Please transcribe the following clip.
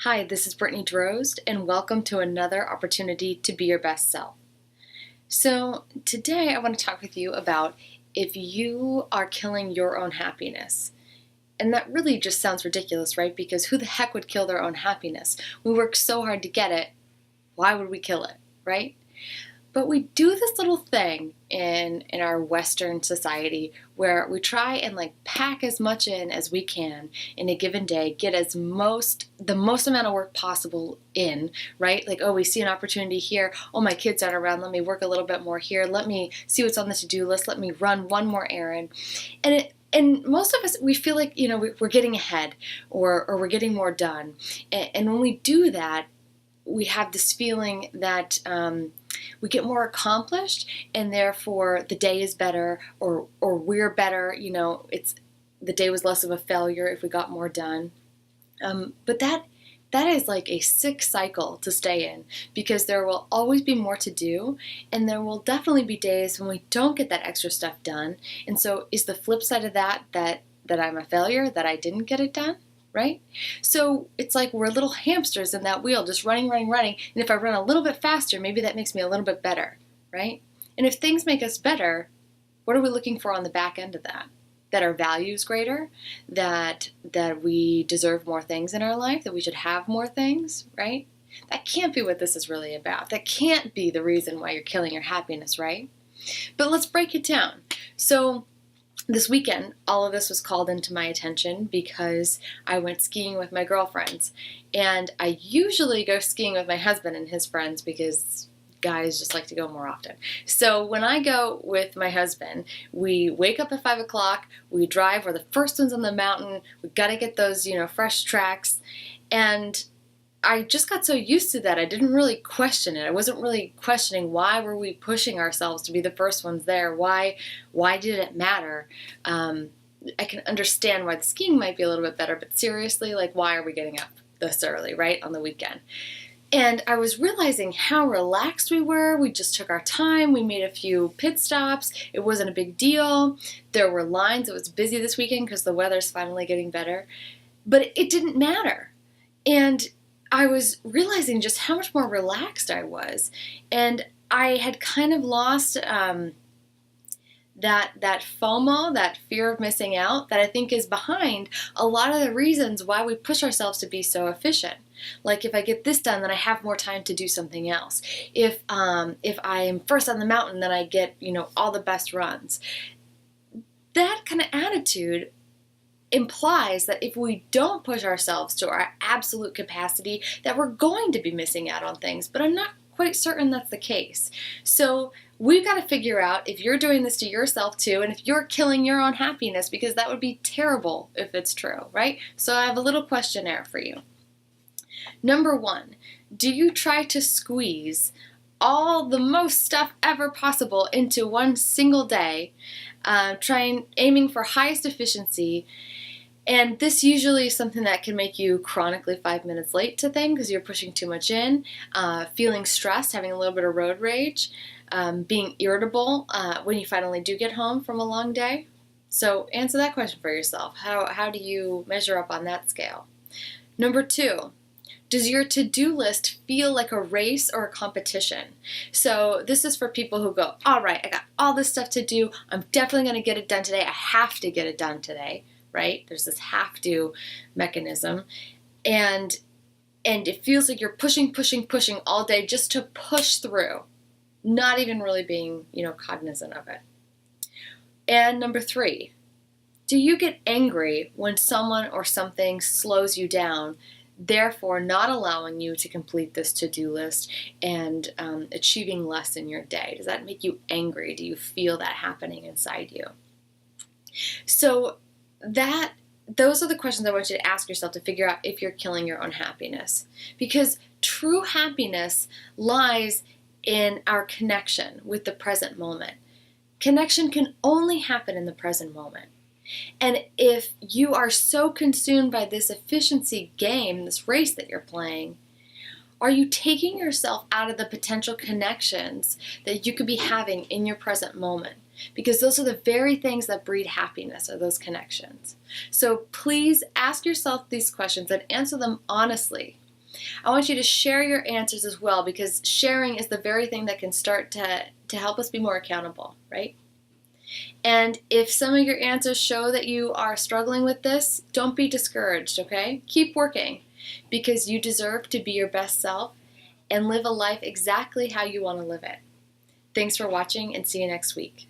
Hi, this is Brittany Drozd, and welcome to another opportunity to be your best self. So today I want to talk with you about if you are killing your own happiness. And that really just sounds ridiculous, right? Because who the heck would kill their own happiness? We work so hard to get it. Why would we kill it, right? But we do this little thing in our Western society where we try and pack as much in as we can in a given day, get the most amount of work possible in, right? Like, oh, we see an opportunity here. Oh, my kids aren't around. Let me work a little bit more here. Let me see what's on the to-do list. Let me run one more errand. And most of us, we feel like, we're getting ahead or we're getting more done. And when we do that, we have this feeling that we get more accomplished, and therefore the day is better, or we're better. The day was less of a failure if we got more done. But that is like a sick cycle to stay in, because there will always be more to do, and there will definitely be days when we don't get that extra stuff done. And so, is the flip side of that I'm a failure, that I didn't get it done? Right? So it's like we're little hamsters in that wheel, just running. And if I run a little bit faster, maybe that makes me a little bit better, right? And if things make us better, what are we looking for on the back end of that? That our value is greater, that we deserve more things in our life, that we should have more things, right? That can't be what this is really about. That can't be the reason why you're killing your happiness, right? But let's break it down. So this weekend, all of this was called into my attention because I went skiing with my girlfriends. And I usually go skiing with my husband and his friends because guys just like to go more often. So when I go with my husband, we wake up at 5 o'clock, we drive, we're the first ones on the mountain, we got to get those, fresh tracks. And I just got so used to that, I didn't really question it. I wasn't really questioning why were we pushing ourselves to be the first ones there. Why did it matter? I can understand why the skiing might be a little bit better, but seriously, why are we getting up this early, right, on the weekend? And I was realizing how relaxed we were. We just took our time. We made a few pit stops. It wasn't a big deal. There were lines. It was busy this weekend because the weather's finally getting better. But it didn't matter. And I was realizing just how much more relaxed I was. And I had kind of lost that FOMO, that fear of missing out, that I think is behind a lot of the reasons why we push ourselves to be so efficient. Like, if I get this done, then I have more time to do something else. If I am first on the mountain, then I get, all the best runs. That kind of attitude implies that if we don't push ourselves to our absolute capacity, that we're going to be missing out on things. But I'm not quite certain that's the case. So we've got to figure out if you're doing this to yourself too, and if you're killing your own happiness, because that would be terrible if it's true, right? So I have a little questionnaire for you. Number 1, do you try to squeeze all the most stuff ever possible into one single day, aiming for highest efficiency? And this usually is something that can make you chronically 5 minutes late to things because you're pushing too much in, feeling stressed, having a little bit of road rage, being irritable when you finally do get home from a long day. So answer that question for yourself. How do you measure up on that scale? Number 2, does your to-do list feel like a race or a competition? So this is for people who go, all right, I got all this stuff to do. I'm definitely going to get it done today. I have to get it done today, right? There's this have to mechanism. And it feels like you're pushing all day just to push through, not even really being, cognizant of it. And number 3, do you get angry when someone or something slows you down, therefore not allowing you to complete this to-do list and achieving less in your day? Does that make you angry? Do you feel that happening inside you? So those are the questions I want you to ask yourself to figure out if you're killing your own happiness. Because true happiness lies in our connection with the present moment. Connection can only happen in the present moment. And if you are so consumed by this efficiency game, this race that you're playing, are you taking yourself out of the potential connections that you could be having in your present moment? Because those are the very things that breed happiness, are those connections. So please ask yourself these questions and answer them honestly. I want you to share your answers as well, because sharing is the very thing that can start to help us be more accountable, right? And if some of your answers show that you are struggling with this, don't be discouraged, okay? Keep working, because you deserve to be your best self and live a life exactly how you want to live it. Thanks for watching, and see you next week.